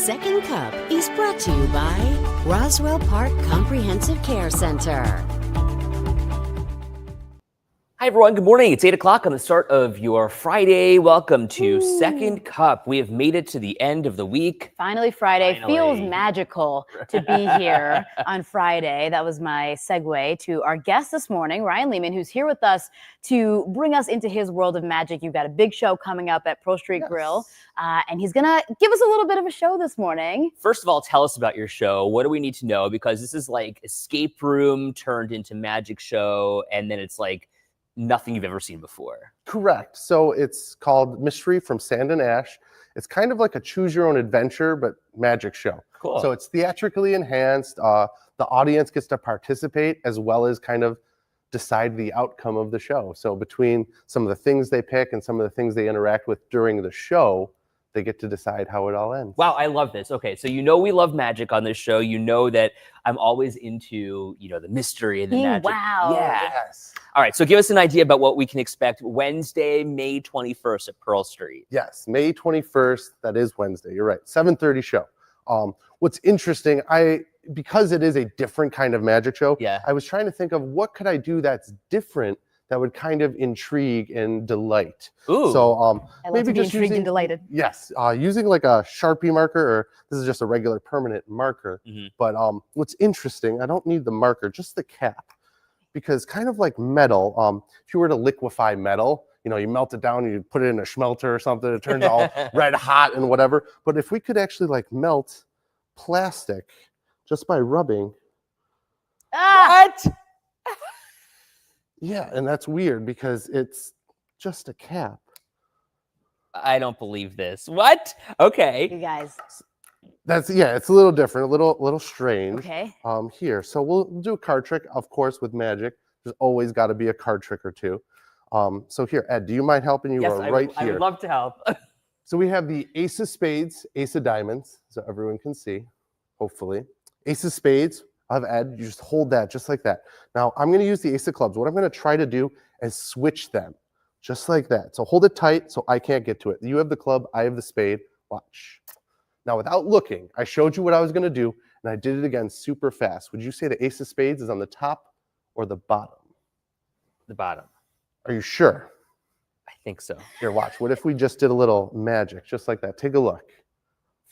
Second Cup is brought to you by Roswell Park Comprehensive Care Center. Hi, everyone. Good morning. It's 8 o'clock on the start of your Friday. Welcome to Second Cup. We have made it to the end of the week. Finally, Friday. Finally. Feels magical to be here on Friday. That was my segue to our guest this morning, Ryan Lehman, who's here with us to bring us into his world of magic. You've got a big show coming up at Pearl Street Grill, and he's going to give us a little bit of a show this morning. First of all, tell us about your show. What do we need to know? Because this is like escape room turned into magic show, and then it's like nothing you've ever seen before. Correct. So it's called Mystery from Sand and Ash. It's kind of like a choose your own adventure, but magic show. Cool. So it's theatrically enhanced. The audience gets to participate as well as kind of decide the outcome of the show. So between some of the things they pick and some of the things they interact with during the show, they get to decide how it all ends. Wow, I love this. Okay, so you know we love magic on this show. You know that I'm always into, the mystery and the magic. Wow. Yeah. Yes. All right, so give us an idea about what we can expect Wednesday, May 21st at Pearl Street. Yes, May 21st. That is Wednesday. You're right. 7:30 show. What's interesting, because it is a different kind of magic show, I was trying to think of what could I do that's different that would kind of intrigue and delight. Ooh. So I love maybe to be just intrigued using, and delighted. Yes, using like a Sharpie marker, or this is just a regular permanent marker. Mm-hmm. But what's interesting, I don't need the marker, just the cap. Because kind of like metal, if you were to liquefy metal, you melt it down and you put it in a schmelter or something, it turns all red hot and whatever. But if we could actually like melt plastic just by rubbing. What? Yeah, and that's weird because it's just a cap. I don't believe this. What? Okay. You guys. It's a little different, a little strange. Okay. Here, so we'll do a card trick, of course, with magic. There's always got to be a card trick or two. So here, Ed, do you mind helping? You are right here. I would love to help. So we have the Ace of Spades, Ace of Diamonds, so everyone can see, hopefully. Ace of Spades. I have Ed, you just hold that just like that. Now I'm going to use the Ace of Clubs. What I'm going to try to do is switch them just like that. So hold it tight so I can't get to it. You have the club, I have the spade. Watch. Now without looking, I showed you what I was going to do and I did it again super fast. Would you say the Ace of Spades is on the top or the bottom? The bottom. Are you sure? I think so. Here, watch. What if we just did a little magic just like that? Take a look.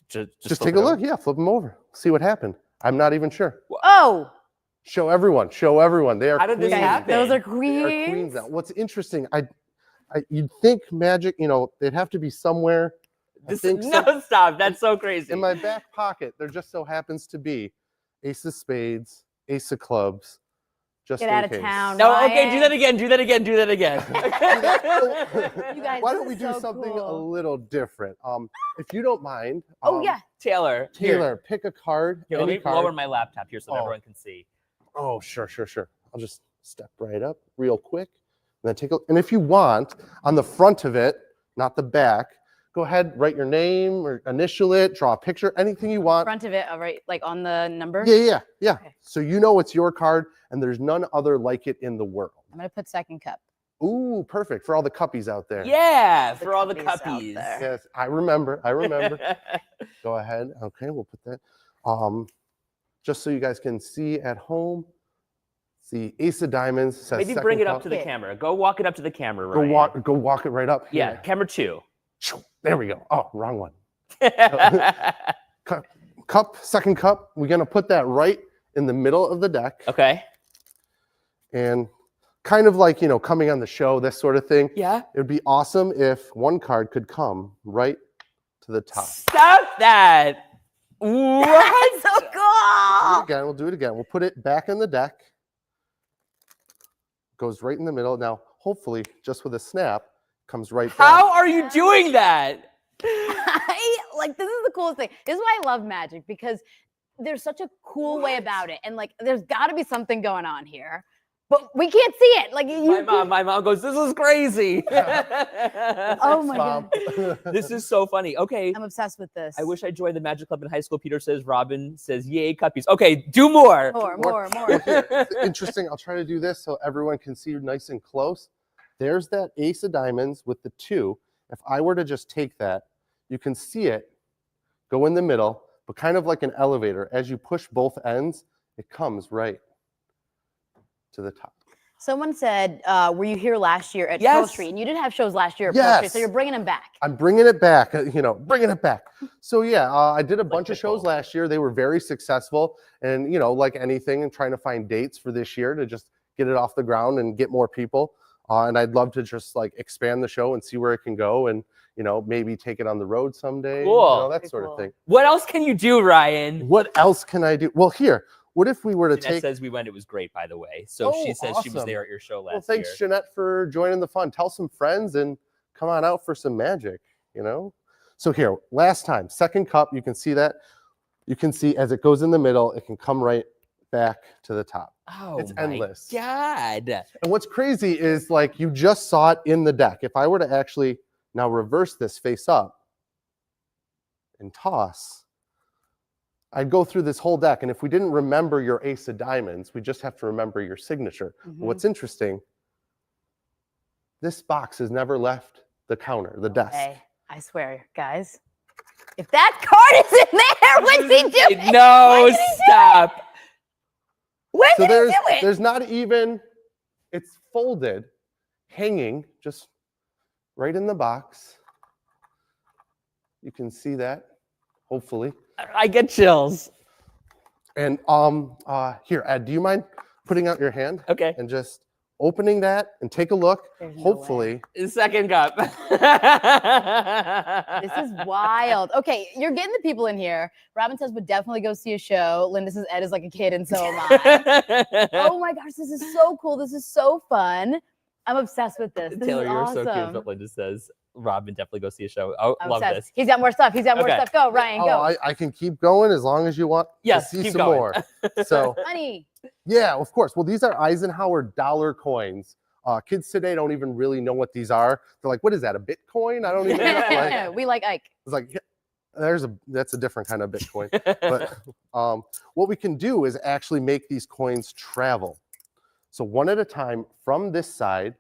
Just take a look. Yeah, flip them over. See what happened. I'm not even sure. Oh! Show everyone. They are How did this queens. happen? Those are They are queens. queens now. What's interesting, you'd think magic, they'd have to be somewhere. Stop. That's so crazy. In my back pocket, there just so happens to be Ace of Spades, Ace of Clubs, just Get in out of case. town. No, Ryan. okay, do that again. You guys, Why this don't we is do so something a cool. little different? If you don't mind. Oh, yeah. Taylor, Taylor, pick a card. Here, let any me card. lower my laptop here so everyone can see. Oh, sure. I'll just step right up real quick. And then take a, and if you want, on the front of it, not the back, go ahead, write your name or initial it, draw a picture, anything you want. Front of it, all right, like on the number? Yeah. Okay. So you know it's your card and there's none other like it in the world. I'm going to put second cup. Ooh, perfect. For all the cuppies out there. Yeah, The for all the cuppies out cuppies. there. Yes, I remember. Go ahead. Okay, we'll put that. Just so you guys can see at home, the Ace of Diamonds says Maybe second bring it cup. up to the camera. Go walk it up to the camera, Ryan. Go walk it right up. Yeah, Here. camera 2. There we go. Oh, wrong one. Cup, second cup. We're gonna put that right in the middle of the deck. Okay. And kind of like, coming on the show, this sort of thing. Yeah. It'd be awesome if one card could come right to the top. Stop that. What? That's so cool. We'll do it again. We'll put it back in the deck. Goes right in the middle. Now, hopefully, just with a snap, comes right back. How are you doing that? This is the coolest thing. This is why I love magic, because there's such a cool way about it. And there's got to be something going on here. But we can't see it. My mom goes, "This is crazy." Oh my God. This is so funny. Okay. I'm obsessed with this. I wish I joined the Magic Club in high school. Peter says, Robin says, yay, cuppies. Okay, do more. More. Here, it's interesting. I'll try to do this so everyone can see nice and close. There's that Ace of Diamonds with the 2. If I were to just take that, you can see it go in the middle, but kind of like an elevator. As you push both ends, it comes right to the top. Someone said, were you here last year at Pearl Yes. Street? And you did have shows last year at Pearl Street, so Yes. you're bringing them back. I'm bringing it back, bringing it back. So yeah, I did a bunch of shows football. last year. They were very successful, and like anything, and trying to find dates for this year to just get it off the ground and get more people. And I'd love to just like expand the show and see where it can go, and maybe take it on the road someday. Cool. That Pretty sort cool. of thing. What else can you do, Ryan? What else can I do? Well, here, what if we were to Jeanette take? says we went. It was great, by the way. So Oh, she says she was awesome. there at your show last Well, thanks, year. Jeanette, for joining the fun. Tell some friends and come on out for some magic. So here, last time, second cup. You can see that. You can see as it goes in the middle, it can come right back to the top. Oh, It's my endless. God. And what's crazy is like you just saw it in the deck. If I were to actually now reverse this face up and toss, I'd go through this whole deck. And if we didn't remember your ace of diamonds, we just have to remember your signature. Mhm. What's interesting, this box has never left the counter, the desk. Hey, I swear, guys, if that card is in there, what's he doing? No, Why did he do it? stop. When So did he do it? there's not even, it's folded, hanging, just right in the box. You can see that, hopefully. I get chills. And here, Ed, do you mind putting out your hand Okay. and just opening that and take a look? There's no Hopefully. Second cup. This is wild. Okay, you're getting the people in here. Robin says would definitely go see a show. Linda says Ed is like a kid, and so am I. Oh my gosh, this is so cool. This is so fun. I'm obsessed with this. This Taylor, is you're awesome. so cute. That's what Linda says. Robin, definitely go see a show. Oh, I'm love obsessed. this. He's got more stuff. He's got more Okay. stuff. Go, Ryan, Oh, go. I can keep going as long as you want Yes, to see keep some going. more. So, Honey. yeah, of course. Well, these are Eisenhower dollar coins. Kids today don't even really know what these are. They're like, what is that, a Bitcoin? I don't even know. Like, We like Ike. it's like, yeah, that's a different kind of Bitcoin. But what we can do is actually make these coins travel. So one at a time from this side,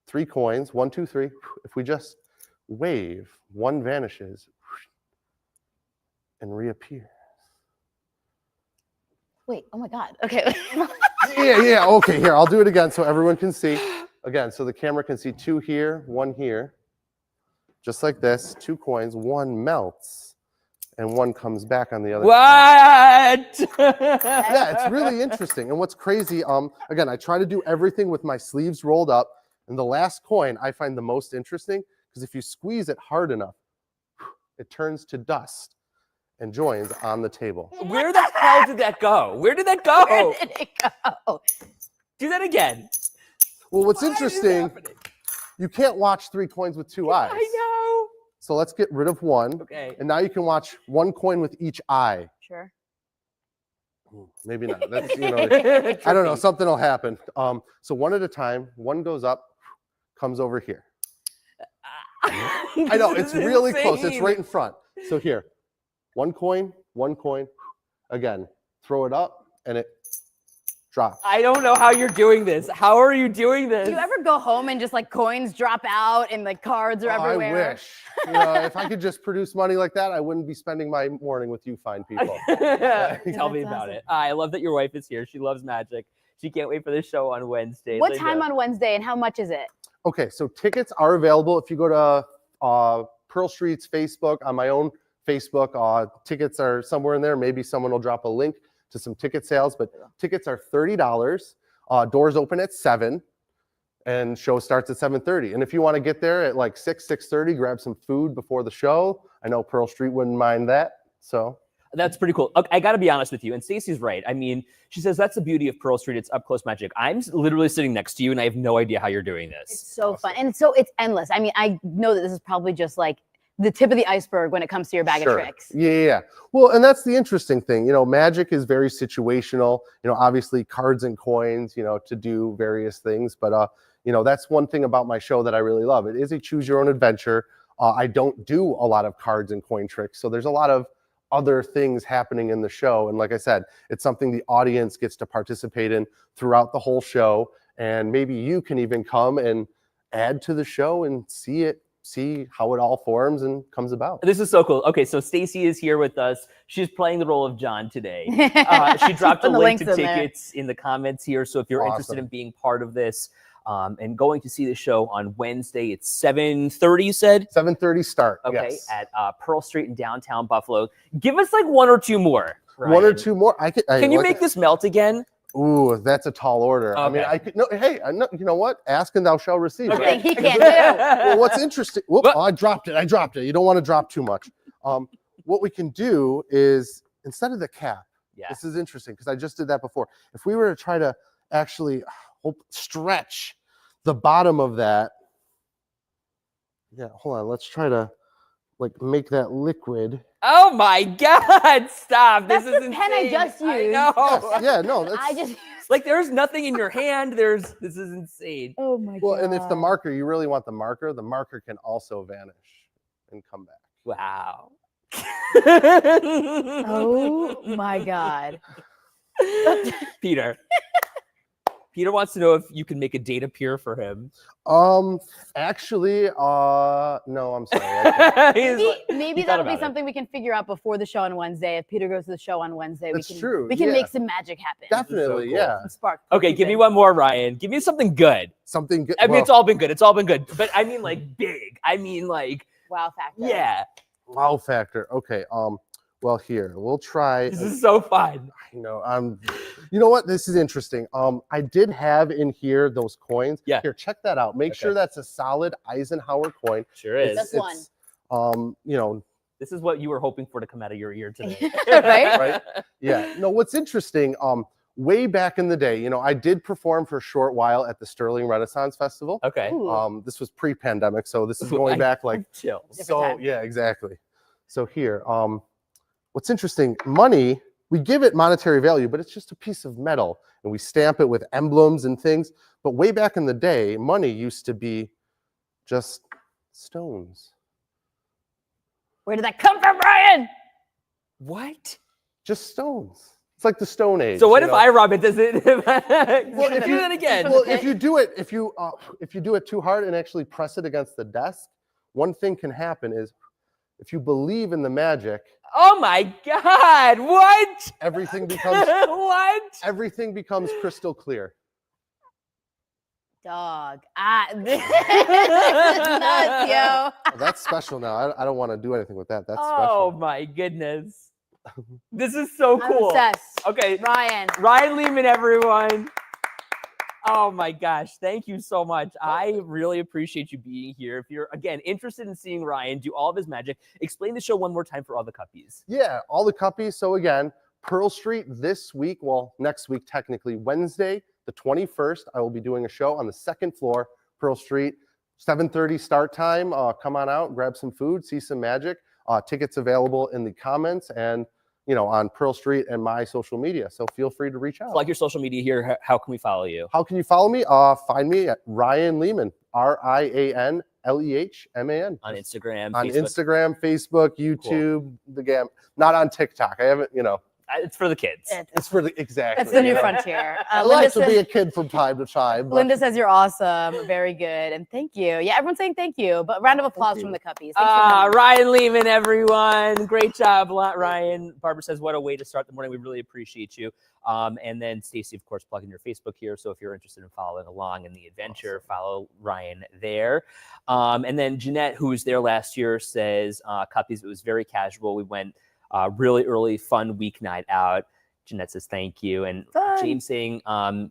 3 coins, 1, 2, 3. If we just wave, one vanishes and reappears. Wait, oh my God. Okay. Yeah. Okay, here, I'll do it again so everyone can see. Again, so the camera can see 2 here, 1 here. Just like this, 2 coins, 1 melts, and 1 comes back on the other side. What? Yeah, it's really interesting. And what's crazy, again, I try to do everything with my sleeves rolled up. And the last coin I find the most interesting because if you squeeze it hard enough, it turns to dust and joins on the table. Where the hell did that go? Where did that go? Where did it go? Do that again. Well, what's Why is this interesting, happening? you can't watch 3 coins with 2 eyes. I So let's get rid of 1. know. Okay. And now you can watch 1 coin with each eye. Sure. Maybe not. That's, I don't know. Something will happen. So 1 at a time, 1 goes up, comes over here. I know, it's really close. It's right in front. So here, 1 coin, 1 coin. Again, throw it up and it drops. I don't know how you're doing this. How are you doing this? Do you ever go home and just like coins drop out and like cards are everywhere? I wish. If I could just produce money like that, I wouldn't be spending my morning with you fine people. Tell me That's about awesome. it. I love that your wife is here. She loves magic. She can't wait for the show on Wednesday. What Linda. time on Wednesday and how much is it? Okay, so tickets are available if you go to Pearl Street's Facebook, on my own Facebook. Tickets are somewhere in there. Maybe someone will drop a link to some ticket sales, but tickets are $30. Doors open at 7 and show starts at 7:30. And if you want to get there at like 6:30, grab some food before the show. I know Pearl Street wouldn't mind that. So That's pretty cool. Okay, I got to be honest with you. And Stacey's right. I mean, she says that's the beauty of Pearl Street. It's up close magic. I'm literally sitting next to you and I have no idea how you're doing It's this. so fun. And so it's endless. I mean, I know that this is probably just like the tip of the iceberg when it comes to your bag of tricks. Yeah. Well, and that's the interesting thing. Magic is very situational. Obviously cards and coins, to do various things. But, that's one thing about my show that I really love. It is a choose your own adventure. I don't do a lot of cards and coin tricks. So there's a lot of other things happening in the show. And like I said, it's something the audience gets to participate in throughout the whole show. And maybe you can even come and add to the show and see it see how it all forms and comes about. This is so cool. Okay, so Stacy is here with us. She's playing the role of John today. She dropped a Putting the link links to in there. tickets in the comments here. So if you're interested Awesome. in being part of this and going to see the show on Wednesday, it's 7:30, you said? 7:30 start. Okay, Yes. at Pearl Street in downtown Buffalo. Give us like one or two more. One or Ryan. two more. Can you make this melt again? Ooh, that's a tall order. I mean, Okay. I could. No, hey, you know what? Ask and thou shalt receive. Something right? he can't do. Well, what's interesting? Whoop, What? oh, I dropped it. You don't want to drop too much. What we can do is instead of the cap. Yeah. This is interesting because I just did that before. If we were to try to actually stretch the bottom of that, yeah. Hold on. Let's try to like make that liquid. Oh my God! Stop! That's this is the pen I insane. just I used. know. Yes, yeah. No. That's, I just. Like there's nothing in your hand. This is insane. Oh my god. well, and if the marker, you really want the marker can also vanish and come back. Wow. Oh my god. Peter. Peter wants to know if you can make a date appear for him. Actually, no, I'm sorry. I can't. He's Maybe, like- maybe he thought that'll be about it. something we can figure out before the show on Wednesday. If Peter goes to the show on Wednesday, That's we can true, we can yeah. make some magic happen. Definitely, cool. yeah. Some spark. Okay, give me one more, Ryan. Give me something good. Something good. I mean, well, it's all been good. It's all been good. But I mean, like big. I mean, like, Wow factor. yeah. wow factor. Okay. Well, here we'll try. This is so fun. You know what? This is interesting. I did have in here those coins. Yeah. Here, check that out. Make sure Okay. that's a solid Eisenhower coin. Sure is. That's one. You know, This is what you were hoping for to come out of your ear today. Right? Right? yeah. No, what's interesting, way back in the day, you know, I did perform for a short while at the Sterling Renaissance Festival. Okay. Ooh. This was pre-pandemic, so this is Ooh, going I- back like Chill. Different so. time. Yeah, exactly. So here, what's interesting, money, we give it monetary value, but it's just a piece of metal, and we stamp it with emblems and things. But way back in the day, money used to be just stones, Where did that come from, Ryan? What? just stones. It's like the Stone Age. So what you if know? I rub it? Does it? Well, if you do that again. Well, if you do it, if you do it too hard and actually press it against the desk, one thing can happen is, if you believe in the magic, Oh my God! What? everything becomes What? everything becomes crystal clear. Dog. This is nuts, yo. Oh, that's special now. I don't want to do anything with that. That's Oh special. my goodness! This is so I'm cool. obsessed. Okay, Ryan. Ryan Lehman, everyone. Oh my gosh, thank you so much. I really appreciate you being here. If you're, again, interested in seeing Ryan do all of his magic, explain the show one more time for all the cuppies. Yeah, all the cuppies. So again, Pearl Street this week, well, next week, technically Wednesday, the 21st, I will be doing a show on the second floor, Pearl Street, 7:30 start time. Come on out, grab some food, see some magic. Tickets available in the comments and, you know, on Pearl Street and my social media. So feel free to reach out. Plug your social media here. How can we follow you? How can you follow me? Find me at Ryan Lehman, RianLehman. On Instagram, On Facebook. Instagram, Facebook, YouTube, the gam. Not on TikTok. I haven't, you know, It's for the kids. it's for the, exactly. That's the new you know. frontier. I Linda, like to be says, a kid from time to time. But Linda says you're awesome. Very good. And thank you. Yeah, everyone's saying thank you. But round of applause you. from the cuppies. Thanks for coming. Ryan Lehman, everyone. Great job, Ryan. Barbara says, what a way to start the morning. We really appreciate you. And then Stacy, of course, plugging your Facebook here. So if you're interested in following along in the adventure, follow Ryan there. And then Jeanette, who was there last year, says, cuppies, it was very casual. We went really early, fun weeknight out. Jeanette says, thank you. And Fun. James saying,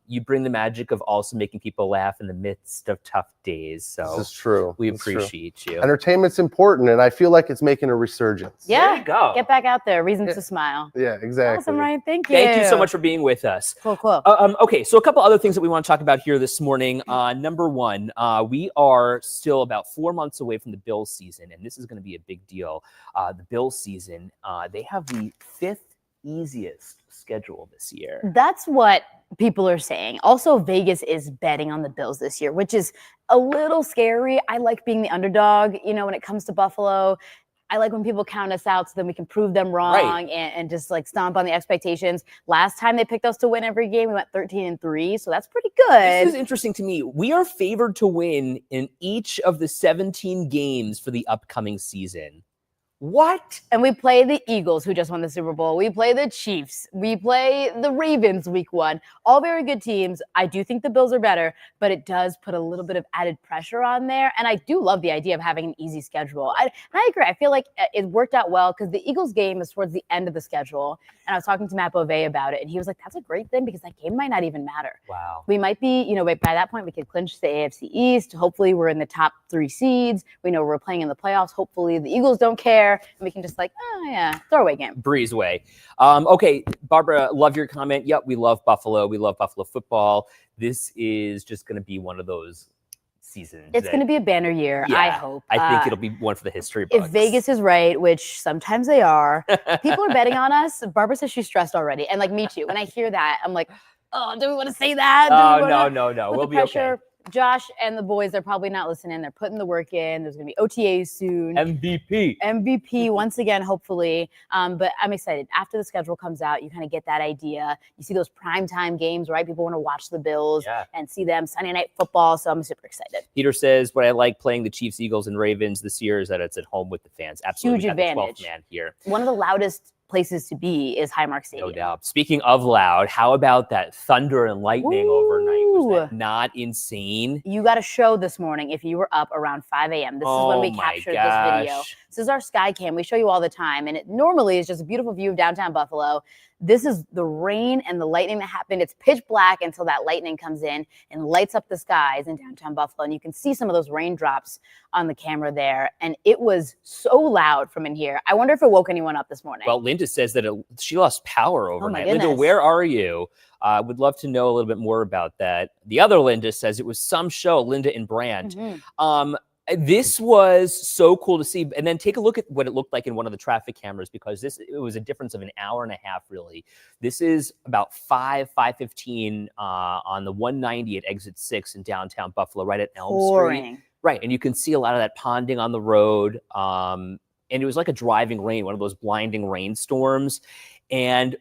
you bring the magic of also making people laugh in the midst of tough days. So this is true. we It's true. appreciate you. Entertainment's important, and I feel like it's making a resurgence. There Yeah. you go. Get back out there. Reasons Yeah. to smile. Yeah, exactly. Awesome, Ryan. Thank you. Thank you so much for being with us. Cool, cool. Okay, so a couple other things that we want to talk about here this morning. Number one, we are still about 4 months away from the Bills season, and this is going to be a big deal. The Bills season, they have the 5th easiest schedule this year. That's what people are saying. Also, Vegas is betting on the Bills this year, which is a little scary. I like being the underdog, you know, when it comes to Buffalo. I like when people count us out so then we can prove them wrong and just like stomp on the expectations. Last time they picked us to win every game, we went 13-3, so that's pretty good. This is interesting to me. We are favored to win in each of the 17 games for the upcoming season. What? And we play the Eagles, who just won the Super Bowl. We play the Chiefs. We play the Ravens week 1. All very good teams. I do think the Bills are better, but it does put a little bit of added pressure on there. And I do love the idea of having an easy schedule. I agree. I feel like it worked out well because the Eagles game is towards the end of the schedule. And I was talking to Matt Bove about it, and he was like, that's a great thing because that game might not even matter. Wow. We might be, by that point, we could clinch the AFC East. Hopefully, we're in the top 3 seeds. We know we're playing in the playoffs. Hopefully, the Eagles don't care. And we can just throwaway game. Breeze away. Okay, Barbara, love your comment. Yep, we love Buffalo. We love Buffalo football. This is just going to be one of those seasons. It's going to be a banner year, Yeah, I hope. I think it'll be one for the history books. If Vegas is right, which sometimes they are, people are betting on us. Barbara says she's stressed already. And like me too. When I hear that, I'm like, oh, do we want to say that? Oh, no. With We'll the be pressure, okay. Josh and the boys, they're probably not listening. They're putting the work in. There's going to be OTAs soon. MVP once again, hopefully. But I'm excited. After the schedule comes out, you kind of get that idea. You see those primetime games, right? People want to watch the Bills and see them Sunday Night Football. So I'm super excited. Peter says, what I like playing the Chiefs, Eagles, and Ravens this year is that it's at home with the fans. Absolutely. Huge advantage. The 12th man here. One of the loudest places to be is Highmark Stadium. No doubt. Speaking of loud, how about that thunder and lightning overnight? Was that not insane? You got a show this morning if you were up around 5 a.m. This is when we captured this video. This is our sky cam. We show you all the time. And it normally is just a beautiful view of downtown Buffalo. This is the rain and the lightning that happened. It's pitch black until that lightning comes in and lights up the skies in downtown Buffalo. And you can see some of those raindrops on the camera there. And it was so loud from in here. I wonder if it woke anyone up this morning. Well, Linda says that she lost power overnight. goodness. Linda, where are you? Would love to know a little bit more about that. The other Linda says it was some show, Linda and Brand. This was so cool to see. And then take a look at what it looked like in one of the traffic cameras, because it was a difference of an hour and a half, really. This is about 5:15 on the 190 at exit 6 in downtown Buffalo, right at Elm Street. Right. And you can see a lot of that ponding on the road. And it was like a driving rain, one of those blinding rainstorms. And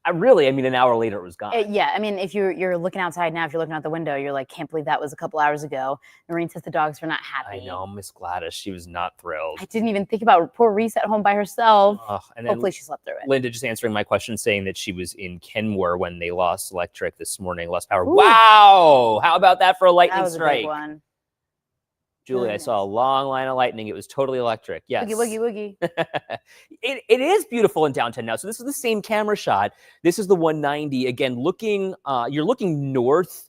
an hour later it was gone. If you're looking outside now, if you're looking out the window, you're like, can't believe that was a couple hours ago. Noreen says the dogs were not happy. I know, Miss Gladys, she was not thrilled. I didn't even think about poor Reese at home by herself. And then hopefully she slept through it. Linda just answering my question, saying that she was in Kenmore when they lost electric this morning, lost power. Ooh. Wow! How about that for a lightning that was strike? A big one. Julie, I saw a long line of lightning. It was totally electric. Yes. Woogie, woogie, woogie. It is beautiful in downtown now. So this is the same camera shot. This is the 190. Again, you're looking north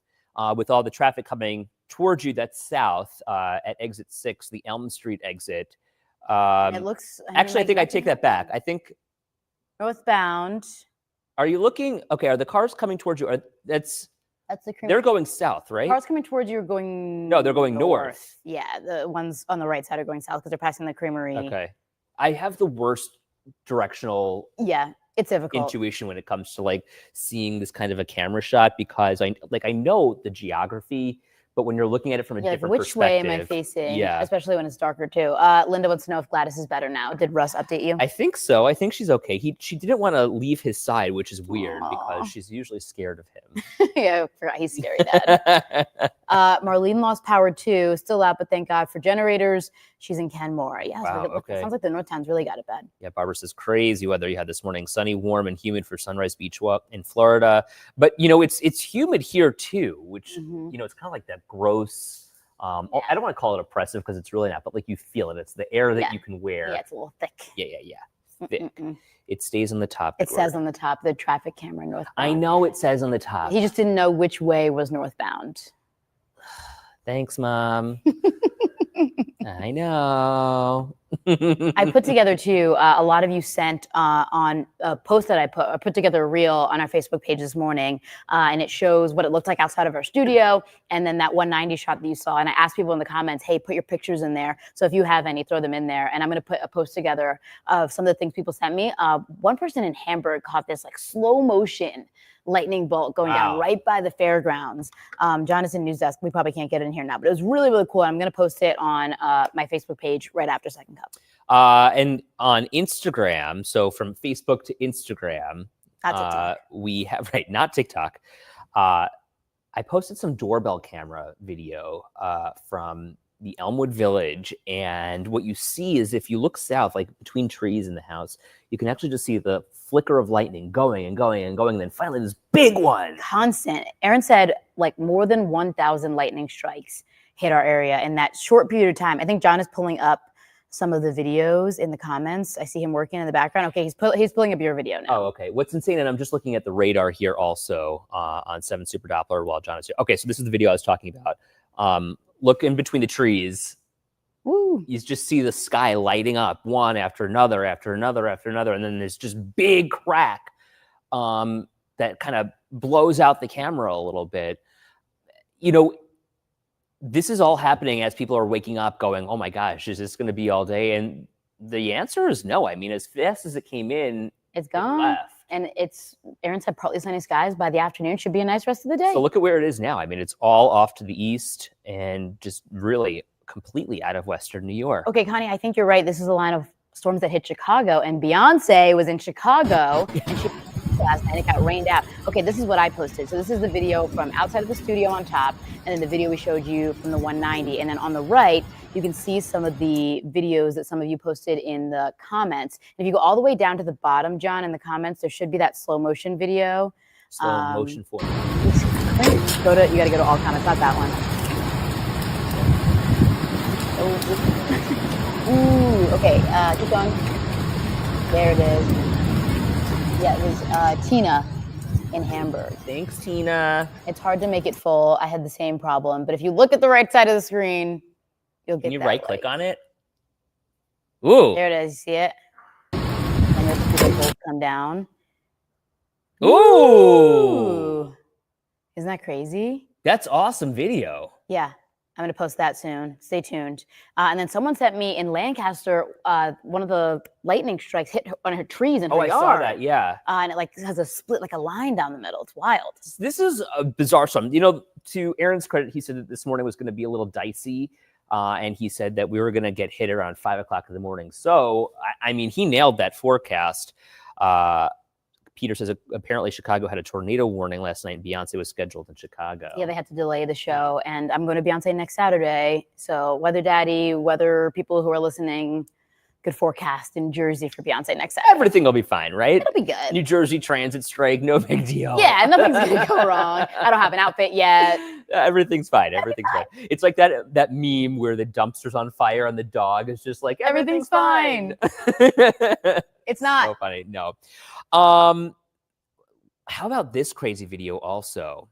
with all the traffic coming towards you. That's south at exit 6, the Elm Street exit. It looks... I think I take that back. I think... Northbound. Are you looking... Okay, are the cars coming towards you? That's the creamery. They're going south, right? Cars coming towards you are going... No, they're going north. Yeah, the ones on the right side are going south because they're passing the creamery. Okay. I have the worst directional it's difficult. intuition when it comes to seeing this kind of a camera shot, because I know the geography, but when you're looking at it from a different which perspective. Which way am I facing? Yeah. Especially when it's darker too. Linda wants to know if Gladys is better now. Did Russ update you? I think so. I think she's okay. She didn't want to leave his side, which is weird because she's usually scared of him. Yeah, I forgot he's scary dad. Marlene lost power too. Still out, but thank God for generators. She's in Kenmore. Yeah, wow, okay. Sounds like the North Town's really got it bad. Yeah, Barbara says crazy weather you had this morning. Sunny, warm, and humid for Sunrise Beach in Florida. But it's humid here too, which it's kind of like that gross. I don't want to call it oppressive because it's really not, but you feel it. It's the air that you can wear. Yeah, it's a little thick. Yeah. Thick. It stays on the top. It says on the top, the traffic camera northbound. I know it says on the top. He just didn't know which way was northbound. Thanks, Mom. I know. I put together too, a lot of you sent on a post that I put together a reel on our Facebook page this morning, and it shows what it looked like outside of our studio, and then that 190 shot that you saw. And I asked people in the comments, hey, put your pictures in there. So if you have any, throw them in there. And I'm going to put a post together of some of the things people sent me. One person in Hamburg caught this slow motion lightning bolt going down Wow. right by the fairgrounds. Jonathan News Desk, we probably can't get it in here now, but it was really, really cool. I'm going to post it on my Facebook page right after Second Cup. And on Instagram, so from Facebook to Instagram, Not TikTok. we have, right, not TikTok. I posted some doorbell camera video from the Elmwood Village, and what you see is if you look south, like between trees in the house, you can actually just see the flicker of lightning going and going and going, and then finally this big one. Constant. Aaron said like more than 1,000 lightning strikes hit our area in that short period of time. I think John is pulling up some of the videos in the comments. I see him working in the background. Okay, he's pulling up your video now. Oh, okay. What's insane, and I'm just looking at the radar here also on 7 Super Doppler while John is here. Okay, so this is the video I was talking about. Look in between the trees. Woo. You just see the sky lighting up one after another, after another, after another. And then there's just big crack that kind of blows out the camera a little bit. You know, this is all happening as people are waking up going, oh my gosh, is this going to be all day? And the answer is no. I mean, as fast as it came in, It's it gone. left. And Aaron said partly sunny skies by the afternoon. Should be a nice rest of the day. So look at where it is now. I mean, it's all off to the east and just really completely out of Western New York. Okay, Connie, I think you're right. This is a line of storms that hit Chicago, and Beyonce was in Chicago, and she last night it got rained out. Okay, this is what I posted. So this is the video from outside of the studio on top, and then the video we showed you from the 190. And then on the right, you can see some of the videos that some of you posted in the comments. If you go all the way down to the bottom, John, in the comments, there should be that slow motion video. Slow motion for You got to go to all comments, not that one. Ooh, okay, keep going. There it is. Yeah, it was Tina in Hamburg. Thanks, Tina. It's hard to make it full. I had the same problem, but if you look at the right side of the screen, you'll get Can you that right click light. on it? Ooh. There it is. You see it? And there's the bolts come down. Ooh. Isn't that crazy? That's awesome video. Yeah, I'm going to post that soon. Stay tuned. And then someone sent me in Lancaster, one of the lightning strikes hit one of her trees in her Oh, I yard. saw that. Yeah. And it like has a split, like a line down the middle. It's wild. This is a bizarre storm. You know, to Aaron's credit, he said that this morning was going to be a little dicey. And he said that we were going to get hit around 5 o'clock in the morning. So, I mean, he nailed that forecast. Peter says apparently Chicago had a tornado warning last night. And Beyonce was scheduled in Chicago. Yeah, they had to delay the show. And I'm going to Beyonce next Saturday. So weather daddy, weather people who are listening, good forecast in Jersey for Beyonce next Saturday. Everything will be fine, right? It'll be good. New Jersey transit strike, no big deal. Yeah, nothing's going to go wrong. I don't have an outfit yet. Everything's fine. Everything's fine. It's like that meme where the dumpster's on fire and the dog is just like, everything's fine. It's not. So funny. No. How about this crazy video also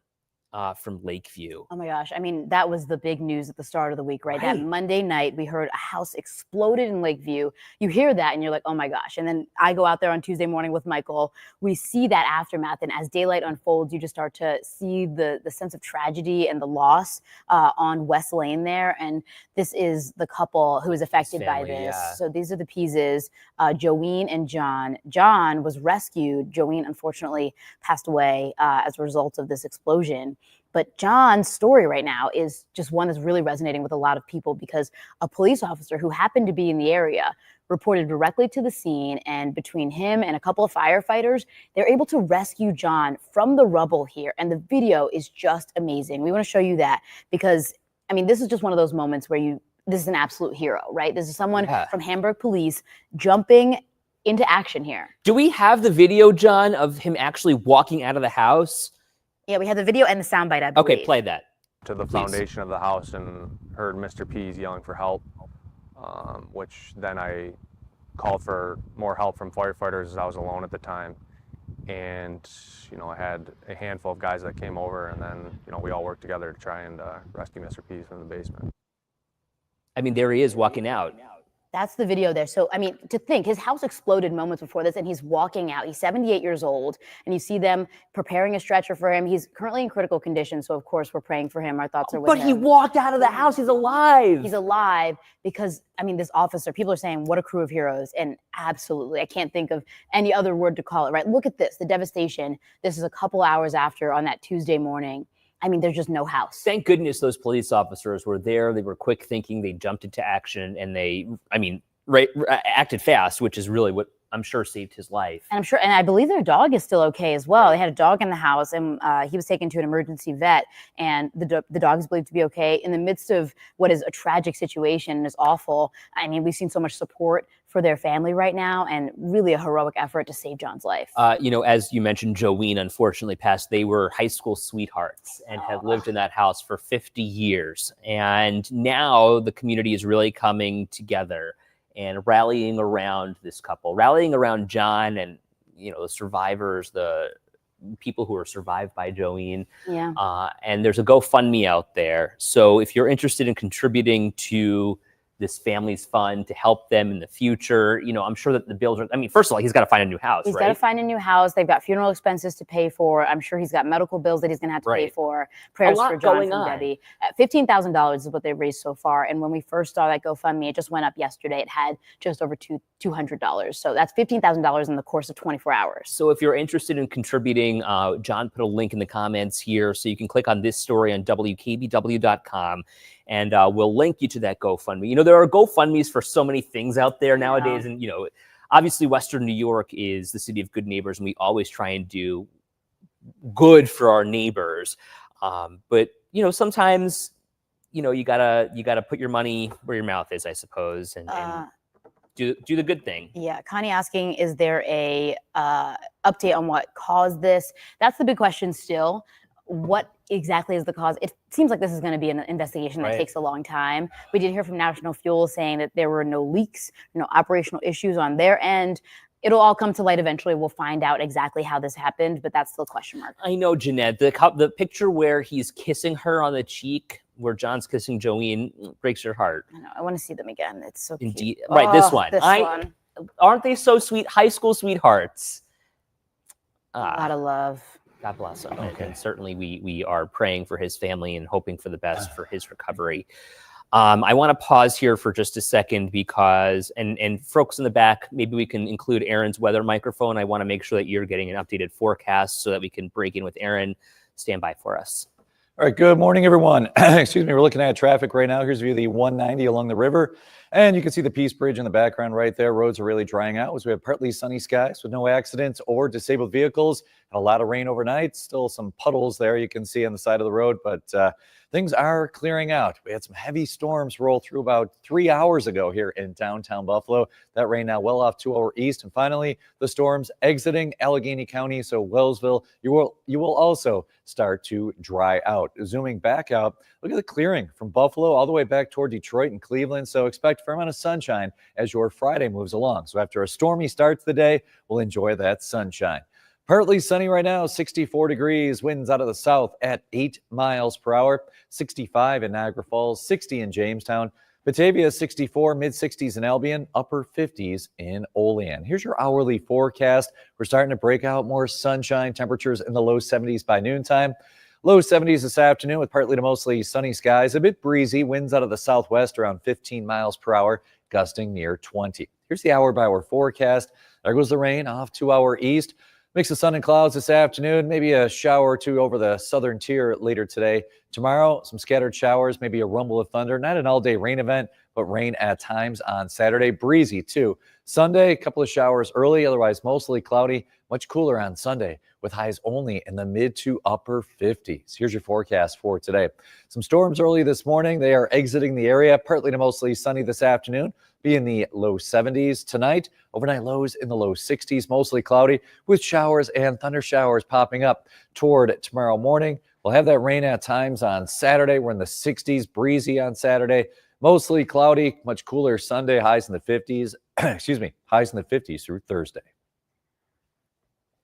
from Lakeview? Oh my gosh. I mean, that was the big news at the start of the week, right? That Right. Monday night, we heard a house exploded in Lakeview. You hear that and you're like, oh my gosh. And then I go out there on Tuesday morning with Michael. We see that aftermath. And as daylight unfolds, you just start to see the sense of tragedy and the loss on West Lane there. And this is the couple who is affected by family, this. yeah. So these are the Peases, Joeen and John. John was rescued. Joeen, unfortunately, passed away as a result of this explosion. But John's story right now is just one that's really resonating with a lot of people because a police officer who happened to be in the area reported directly to the scene, and between him and a couple of firefighters, they're able to rescue John from the rubble here. And the video is just amazing. We want to show you that because, I mean, this is just one of those moments where this is an absolute hero, right? This is someone from Hamburg police jumping into action here. Do we have the video, John, of him actually walking out of the house? Yeah, we have the video and the soundbite, I believe. Okay, play that. To the Please. foundation of the house and heard Mr. Pease yelling for help, which then I called for more help from firefighters as I was alone at the time. And, you know, I had a handful of guys that came over, and then, you know, we all worked together to try and rescue Mr. Pease from the basement. I mean, there he is walking out. That's the video there. So, I mean, to think his house exploded moments before this and he's walking out. He's 78 years old and you see them preparing a stretcher for him. He's currently in critical condition. So, of course, we're praying for him. Our thoughts are with But him. he walked out of the house. He's alive. He's alive because, I mean, this officer, people are saying, what a crew of heroes. And absolutely, I can't think of any other word to call it, right? Look at this, the devastation. This is a couple hours after on that Tuesday morning. I mean, there's just no house. Thank goodness those police officers were there. They were quick thinking. They jumped into action and they, acted fast, which is really what I'm sure saved his life. And I'm sure, and I believe their dog is still okay as well. They had a dog in the house, and he was taken to an emergency vet, and the dog is believed to be okay in the midst of what is a tragic situation and is awful. I mean, we've seen so much support for their family right now, and really a heroic effort to save John's life. As you mentioned, Jolene unfortunately passed. They were high school sweethearts and had lived in that house for 50 years. And now the community is really coming together and rallying around this couple, rallying around John and, the survivors, the people who are survived by Jolene. Yeah. And there's a GoFundMe out there. So if you're interested in contributing to this family's fund to help them in the future, I'm sure that the bills are, first of all, he's got to find a new house, He's right? got to find a new house. They've got funeral expenses to pay for. I'm sure he's got medical bills that he's going to have to pay Right. for. Prayers lot for John going from on. Debbie. $15,000 is what they've raised so far. And when we first saw that GoFundMe, it just went up yesterday. It had just over $200. So that's $15,000 in the course of 24 hours. So if you're interested in contributing, John put a link in the comments here, so you can click on this story on WKBW.com, and we'll link you to that GoFundMe. There are GoFundMes for so many things out there nowadays, and obviously Western New York is the city of good neighbors, and we always try and do good for our neighbors. But sometimes you gotta put your money where your mouth is, I suppose, and do the good thing. Yeah, Connie asking, is there a update on what caused this? That's the big question still. What exactly is the cause? It seems like this is going to be an investigation that Right. takes a long time. We did hear from National Fuel saying that there were no leaks, no operational issues on their end. It'll all come to light eventually. We'll find out exactly how this happened, but that's still a question mark. I know, Jeanette, the picture where he's kissing her on the cheek, where John's kissing Jolene, breaks your heart. I know. I want to see them again. It's so cute. Indeed. Right, this one. This one. Aren't they so sweet? High school sweethearts. A lot of love. God bless him. And certainly we are praying for his family and hoping for the best for his recovery. I want to pause here for just a second because, and folks in the back, maybe we can include Aaron's weather microphone. I want to make sure that you're getting an updated forecast so that we can break in with Aaron. Stand by for us. All right, good morning, everyone. Excuse me, we're looking at traffic right now. Here's a view of the 190 along the river. And you can see the Peace Bridge in the background right there. Roads are really drying out as we have partly sunny skies with no accidents or disabled vehicles. A lot of rain overnight. Still some puddles there you can see on the side of the road, but things are clearing out. We had some heavy storms roll through about 3 hours ago here in downtown Buffalo. That rain now well off 2 hour east. And finally, the storms exiting Allegheny County. So Wellsville, you will also start to dry out. Zooming back out, look at the clearing from Buffalo all the way back toward Detroit and Cleveland. So expect a fair amount of sunshine as your Friday moves along. So after a stormy start to the day, we'll enjoy that sunshine. Partly sunny right now, 64 degrees, winds out of the south at 8 miles per hour, 65 in Niagara Falls, 60 in Jamestown, Batavia 64, mid-60s in Albion, upper 50s in Olean. Here's your hourly forecast. We're starting to break out more sunshine, temperatures in the low 70s by noontime. Low 70s this afternoon with partly to mostly sunny skies, a bit breezy, winds out of the southwest around 15 miles per hour, gusting near 20. Here's the hour-by-hour forecast. There goes the rain off 2 hour east. Mix of sun and clouds this afternoon, maybe a shower or two over the southern tier later today. Tomorrow, some scattered showers, maybe a rumble of thunder. Not an all-day rain event, but rain at times on Saturday. Breezy, too. Sunday, a couple of showers early, otherwise mostly cloudy. Much cooler on Sunday with highs only in the mid to upper 50s. Here's your forecast for today. Some storms early this morning. They are exiting the area, partly to mostly sunny this afternoon. Be in the low 70s tonight. Overnight lows in the low 60s, mostly cloudy with showers and thunder showers popping up toward tomorrow morning. We'll have that rain at times on Saturday. We're in the 60s, breezy on Saturday. Mostly cloudy, much cooler Sunday, highs in the 50s. Excuse me, highs in the 50s through Thursday.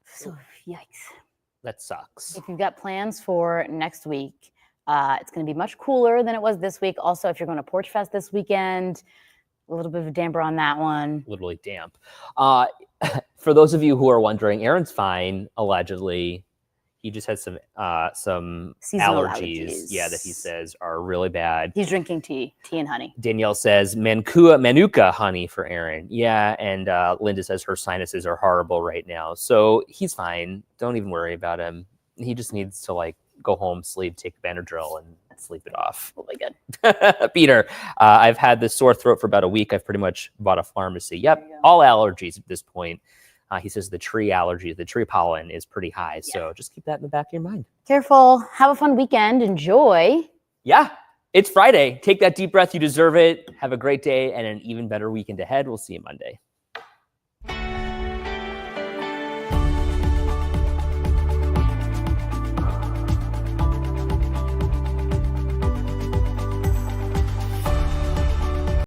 So, yikes. That sucks. If you've got plans for next week, it's going to be much cooler than it was this week. Also, if you're going to Porch Fest this weekend, A little bit of a damper on that one. Literally damp. For those of you who are wondering, Aaron's fine, allegedly. He just had some Seasonal allergies. Yeah, that he says are really bad. He's drinking tea and honey. Danielle says Manuka honey for Aaron. Yeah, and Linda says her sinuses are horrible right now. So he's fine. Don't even worry about him. He just needs to like go home, sleep, take Benadryl, and sleep it off. Really good. Peter, I've had this sore throat for about a week. I've pretty much bought a pharmacy. Yep, There you go. all allergies at this point. He says the tree allergy, the tree pollen is pretty high. So just keep that in the back of your mind. Careful. Have a fun weekend. Enjoy. Yeah, it's Friday. Take that deep breath. You deserve it. Have a great day and an even better weekend ahead. We'll see you Monday.